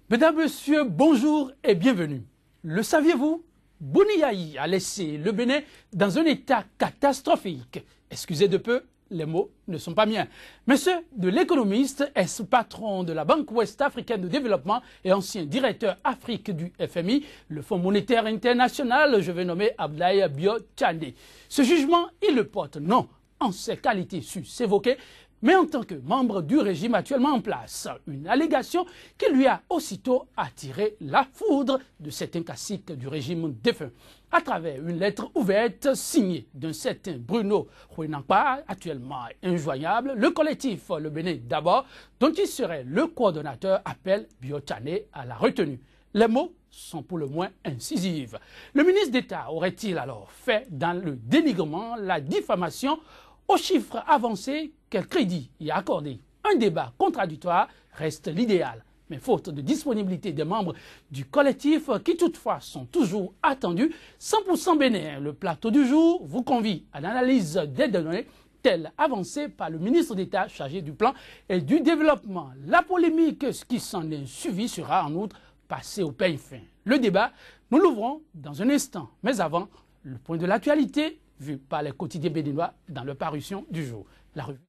Mesdames, Messieurs, bonjour et bienvenue. Le saviez-vous? Boni-Yayi a laissé le Bénin dans un état catastrophique. Excusez de peu, les mots ne sont pas miens. Mais ceux de l'économiste, ex-patron de la Banque Ouest Africaine de Développement et ancien directeur Afrique du FMI, le Fonds monétaire international, je vais nommer Abdoulaye Bio-Tchande. Ce jugement, il le porte non en ses qualités sus évoquées, mais en tant que membre du régime actuellement en place, une allégation qui lui a aussitôt attiré la foudre de certains classiques du régime défunt. À travers une lettre ouverte signée d'un certain Bruno Rouenampa, actuellement injoignable, le collectif Le Bénin d'abord, dont il serait le coordonnateur, appelle Bio-Tchande à la retenue. Les mots sont pour le moins incisifs. Le ministre d'État aurait-il alors fait dans le dénigrement, la diffamation, aux chiffres avancés, quel crédit y a accordé? Un débat contradictoire reste l'idéal. Mais faute de disponibilité des membres du collectif, qui toutefois sont toujours attendus, 100% Bénin, le plateau du jour, vous convie à l'analyse des données telles avancées par le ministre d'État chargé du plan et du développement. La polémique qui s'en est suivie sera en outre passée au peigne fin. Le débat, nous l'ouvrons dans un instant. Mais avant, le point de l'actualité vu par les quotidiens béninois dans leur parution du jour. La revue.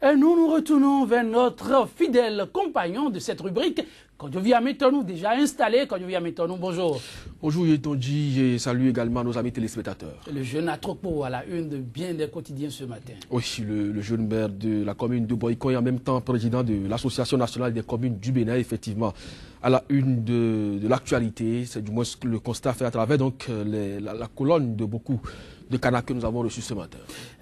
Et nous retournons vers notre fidèle compagnon de cette rubrique, Kodjovi Ametonou, déjà installé. Kodjovi Ametonou, bonjour. Bonjour Yetonji et salut également nos amis téléspectateurs. Le jeune Atropo à la une de bien des quotidiens ce matin. Oui, le jeune maire de la commune de Boycon et en même temps président de l'Association nationale des communes du Bénin, effectivement, à la une de l'actualité. C'est du moins ce que le constat fait à travers donc, la colonne de beaucoup de canards que nous avons reçus ce matin.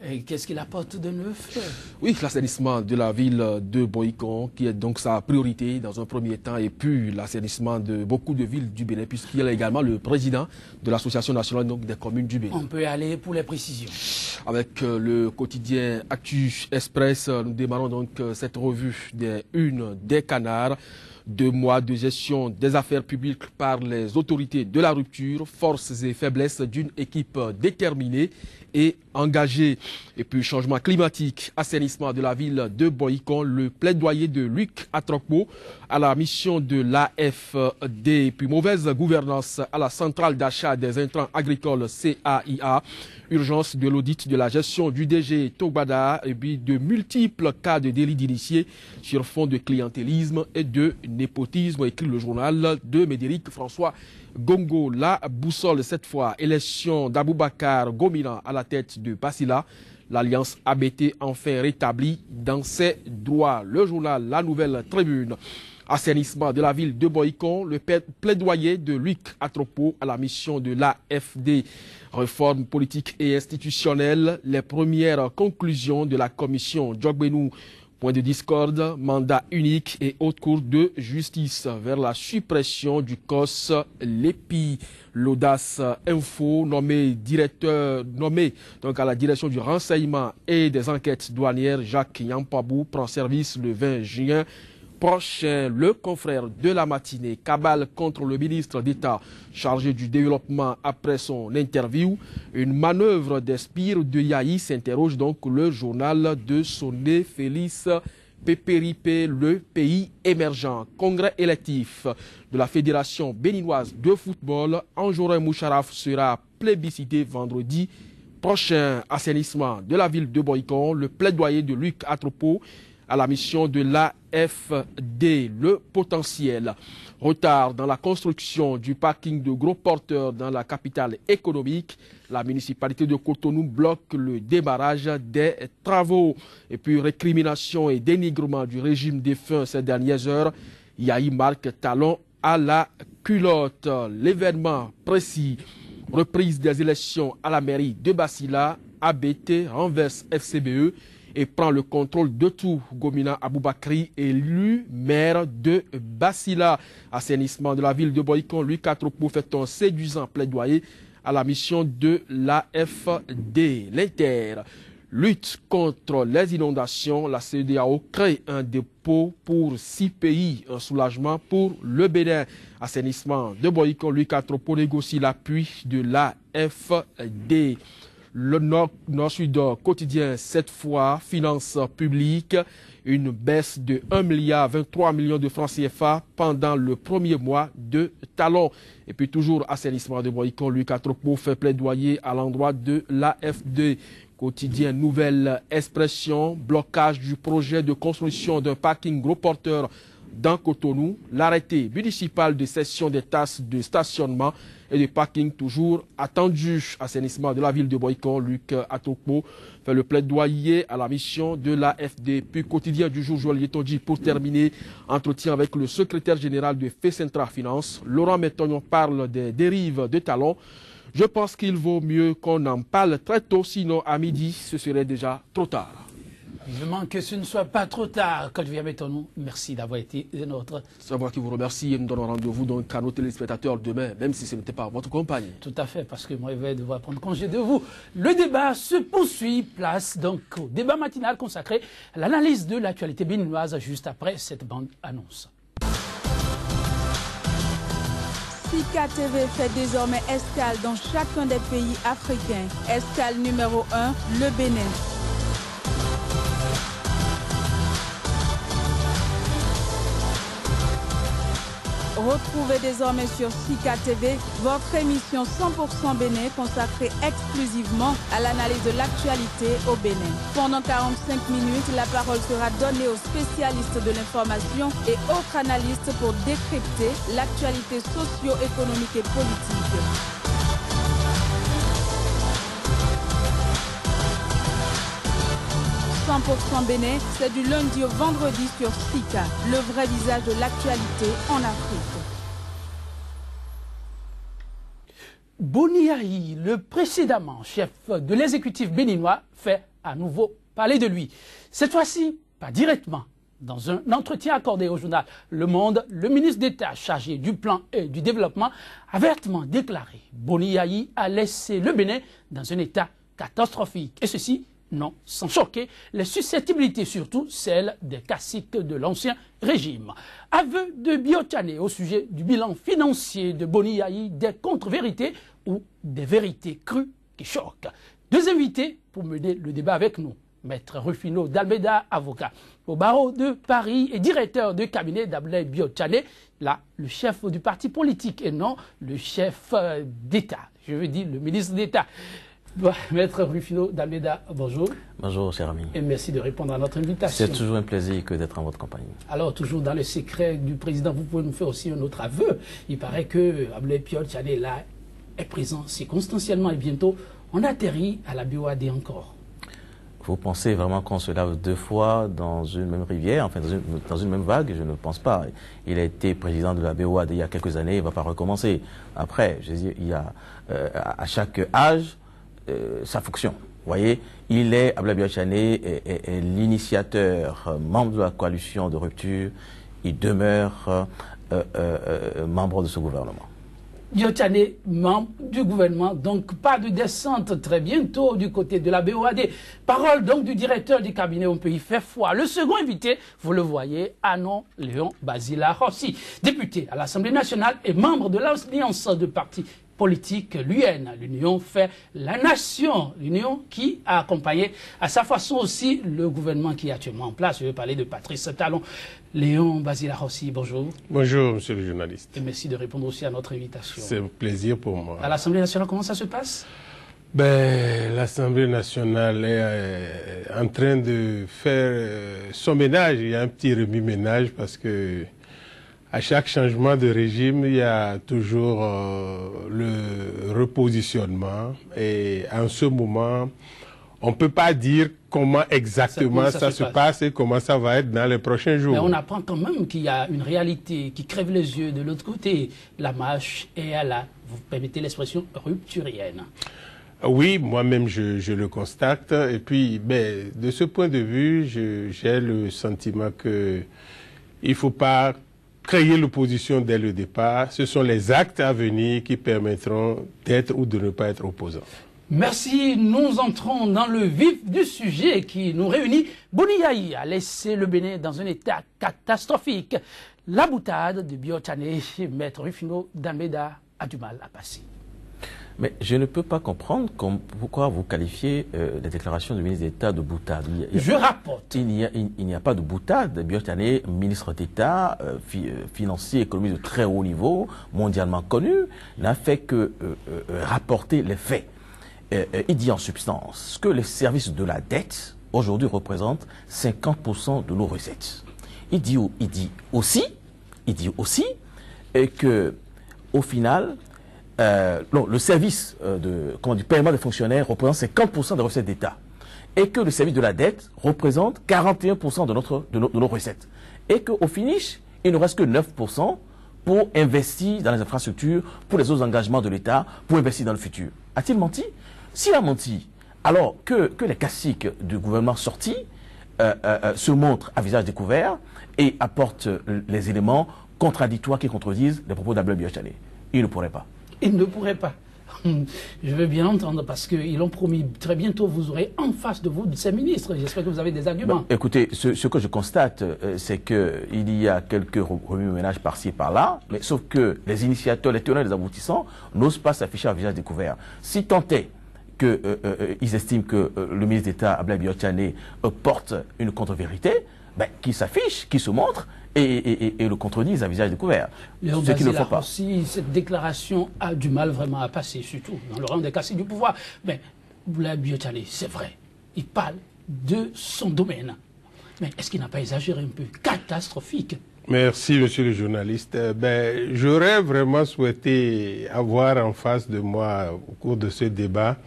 Et qu'est-ce qu'il apporte de neuf? Oui, l'assainissement de la ville de Boycon, qui est donc sa priorité dans un premier temps, et puis l'assainissement de beaucoup de villes du Bénin, puisqu'il est également le président de l'Association nationale donc, des communes du Bénin. On peut y aller pour les précisions. Avec le quotidien Actu Express, nous démarrons donc cette revue des unes des canards. 2 mois de gestion des affaires publiques par les autorités de la rupture, forces et faiblesses d'une équipe déterminée et engagée. Et puis changement climatique, assainissement de la ville de Boycon, le plaidoyer de Luc Atrokpo à la mission de l'AFD. Et puis mauvaise gouvernance à la centrale d'achat des intrants agricoles CAIA. Urgence de l'audit de la gestion du DG Togbada et puis de multiples cas de délits d'initiés sur fond de clientélisme et de népotisme, écrit le journal de Médéric François Gongo. La boussole cette fois, élection d'Aboubacar Gomina à la tête de Basila. L'alliance ABT enfin rétablie dans ses droits. Le journal La Nouvelle Tribune. Assainissement de la ville de Boycon, le plaidoyer de Luc Atropo à la mission de l'AFD. Réforme politique et institutionnelle, les premières conclusions de la commission Djogbenou. Point de discorde, mandat unique et haute cour de justice vers la suppression du COS l'EPI. L'Audace Info, nommé donc à la direction du renseignement et des enquêtes douanières, Jacques Yampabou prend service le 20 juin. Prochain, le confrère de la matinée, cabale contre le ministre d'État chargé du développement après son interview. Une manœuvre d'Espire de Yayi s'interroge donc le journal de Soné Félix Pépéripé, le pays émergent. Congrès électif de la Fédération béninoise de football, Anjorin Moucharaf sera plébiscité vendredi prochain. Assainissement de la ville de Boycon, le plaidoyer de Luc Atropo à la mission de l'AFD, le potentiel. Retard dans la construction du parking de gros porteurs dans la capitale économique. La municipalité de Cotonou bloque le démarrage des travaux. Et puis récrimination et dénigrement du régime défunt ces dernières heures. Yayi marque talon à la culotte. L'événement précis. Reprise des élections à la mairie de Basila. ABT renverse FCBE et prend le contrôle de tout. Gomina Aboubakri, élu maire de Basila. Assainissement de la ville de Boycon, Luc Atropo fait un séduisant plaidoyer à la mission de l'AFD. L'Inter. Lutte contre les inondations, la CEDEAO crée un dépôt pour 6 pays, un soulagement pour le Bénin. Assainissement de Boycon, Luc Atropo négocie l'appui de l'AFD. Le Nord-Sud quotidien, cette fois, finances publiques, une baisse de 1,23 milliard de francs CFA pendant le premier mois de talon. Et puis toujours assainissement de Boycon, Lucas Tropo fait plaidoyer à l'endroit de l'AFD. Quotidien Nouvelle Expression, blocage du projet de construction d'un parking gros porteur dans Cotonou, l'arrêté municipal de cession des tasses de stationnement et de parking toujours attendu. Assainissement de la ville de Boycon, Luc Atokpo fait le plaidoyer à la mission de l'AFD. Puis quotidien du jour, Joël Yetonji, pour terminer, entretien avec le secrétaire général de FECENTRA Finance. Laurent Métognon parle des dérives de talons. Je pense qu'il vaut mieux qu'on en parle très tôt, sinon à midi, ce serait déjà trop tard. Vivement que ce ne soit pas trop tard. Quand je viens mettre nous, merci d'avoir été notre. C'est moi qui vous remercie et nous donnons rendez-vous donc à nos téléspectateurs demain, même si ce n'était pas votre compagnie. Tout à fait, parce que moi, je vais devoir prendre congé de vous. Le débat se poursuit, place donc au débat matinal consacré à l'analyse de l'actualité béninoise juste après cette bande annonce. Sika TV fait désormais escale dans chacun des pays africains. Escale numéro 1, le Bénin. Retrouvez désormais sur Sika TV votre émission 100% Bénin consacrée exclusivement à l'analyse de l'actualité au Bénin. Pendant 45 minutes, la parole sera donnée aux spécialistes de l'information et autres analystes pour décrypter l'actualité socio-économique et politique. « 100% Bénin », c'est du lundi au vendredi sur Sika, le vrai visage de l'actualité en Afrique. Boni Yayi, le précédemment chef de l'exécutif béninois, fait à nouveau parler de lui. Cette fois-ci, pas directement. Dans un entretien accordé au journal Le Monde, le ministre d'État chargé du plan et du développement a vertement déclaré Boni Yayi a laissé le Bénin dans un état catastrophique. Et ceci, non, sans choquer les susceptibilités, surtout celles des caciques de l'ancien régime. Aveu de Biotane au sujet du bilan financier de Boni Yayi, des contre-vérités ou des vérités crues qui choquent. Deux invités pour mener le débat avec nous. Maître Rufino d'Almeida, avocat au barreau de Paris et directeur de cabinet d'Ablaye Biotane, là, le chef du parti politique et non le chef d'État, je veux dire le ministre d'État. Maître Rufino d'Almeida, bonjour. Bonjour, cher ami. Et merci de répondre à notre invitation. C'est toujours un plaisir que d'être en votre compagnie. Alors, toujours dans le secret du président, vous pouvez nous faire aussi un autre aveu. Il paraît que Ablaye Biotane, là, est présent circonstanciellement et bientôt, on atterrit à la BOAD encore. Vous pensez vraiment qu'on se lave deux fois dans une même rivière, enfin dans une même vague? Je ne pense pas. Il a été président de la BOAD il y a quelques années, il ne va pas recommencer. Après, je veux dire, il y a à chaque âge, sa fonction. Vous voyez, Ablaye Biotane est l'initiateur, membre de la coalition de rupture. Il demeure membre de ce gouvernement. Biotane, membre du gouvernement, donc pas de descente très bientôt du côté de la BOAD. Parole donc du directeur du cabinet, on peut y faire foi. Le second invité, vous le voyez, Anon Léon Basila Rossi, député à l'Assemblée nationale et membre de l'Alliance de partis politique, l'UN, l'Union fait la nation, l'Union qui a accompagné à sa façon aussi le gouvernement qui est actuellement en place. Je vais parler de Patrice Talon. Léon Basila Rossi, bonjour. Bonjour, monsieur le journaliste. Et merci de répondre aussi à notre invitation. C'est un plaisir pour moi. À l'Assemblée nationale, comment ça se passe? L'Assemblée nationale est en train de faire son ménage. Il y a un petit remue-ménage parce que à chaque changement de régime, il y a toujours le repositionnement. Et en ce moment, on ne peut pas dire comment exactement ça se passe et comment ça va être dans les prochains jours. Mais on apprend quand même qu'il y a une réalité qui crève les yeux de l'autre côté. La marche est à la, vous permettez l'expression, rupturienne. Oui, moi-même je le constate. Et puis, de ce point de vue, j'ai le sentiment qu'il ne faut pas créer l'opposition dès le départ. Ce sont les actes à venir qui permettront d'être ou de ne pas être opposants. Merci. Nous entrons dans le vif du sujet qui nous réunit. Boni Yayi a laissé le Bénin dans un état catastrophique. La boutade de Biotane, Maître Rufino d'Almeida, a du mal à passer. Mais je ne peux pas comprendre pourquoi vous qualifiez les déclarations du ministre d'État de boutade. Je rapporte. Il n'y a pas de boutade. Biot Tchané, ministre d'État, financier, économiste de très haut niveau, mondialement connu, n'a fait que rapporter les faits. Il dit en substance que les services de la dette, aujourd'hui, représentent 50% de nos recettes. Il dit aussi que, au final, le service du paiement des fonctionnaires représente 50% des recettes d'État. Et que le service de la dette représente 41% de nos recettes. Et qu'au finish, il ne reste que 9% pour investir dans les infrastructures, pour les autres engagements de l'État, pour investir dans le futur. A-t-il menti? S'il a menti, alors que les caciques du gouvernement sorti se montrent à visage découvert et apportent les éléments contradictoires qui contredisent les propos d'Abdoulaye Biot Tchané. Il ne pourrait pas. Il ne pourrait pas. Je veux bien entendre parce qu'ils ont promis très bientôt, vous aurez en face de vous ces ministres. J'espère que vous avez des arguments. Écoutez, ce que je constate, c'est qu'il y a quelques remue-ménages par-ci et par-là, mais sauf que les initiateurs, les tenants et les aboutissants n'osent pas s'afficher à visage découvert. Si tant est qu'ils estiment que le ministre d'État, Abdoulaye Biot Tchané, porte une contre-vérité, qui s'affiche, qui se montre et le contredisent à visage découvert. Ce qu'il ne faut pas. Aussi, cette déclaration a du mal vraiment à passer, surtout dans le rang des caciques du pouvoir. Mais Abdoulaye Biot Tchané, c'est vrai, il parle de son domaine. Mais est-ce qu'il n'a pas exagéré un peu? Catastrophique. Merci, monsieur le journaliste. J'aurais vraiment souhaité avoir en face de moi, au cours de ce débat,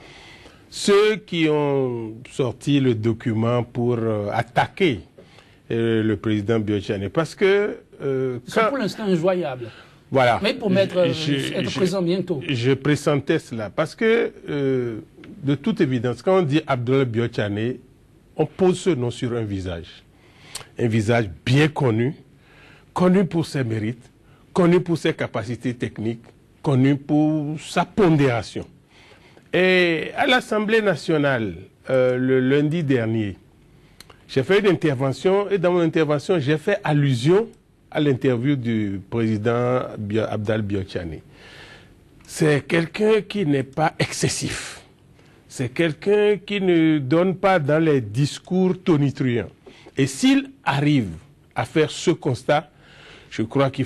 ceux qui ont sorti le document pour attaquer le président Biot Tchané. Parce que... c'est pour l'instant injoyable. Voilà. Mais pour être présent bientôt. Je pressentais cela. Parce que, de toute évidence, quand on dit Abdoulaye Biot Tchané, on pose ce nom sur un visage. Un visage bien connu, connu pour ses mérites, connu pour ses capacités techniques, connu pour sa pondération. Et à l'Assemblée nationale, le lundi dernier, j'ai fait une intervention et dans mon intervention, j'ai fait allusion à l'interview du président Abdoulaye Biot Tchané. C'est quelqu'un qui n'est pas excessif. C'est quelqu'un qui ne donne pas dans les discours tonitruants. Et s'il arrive à faire ce constat, je crois qu'il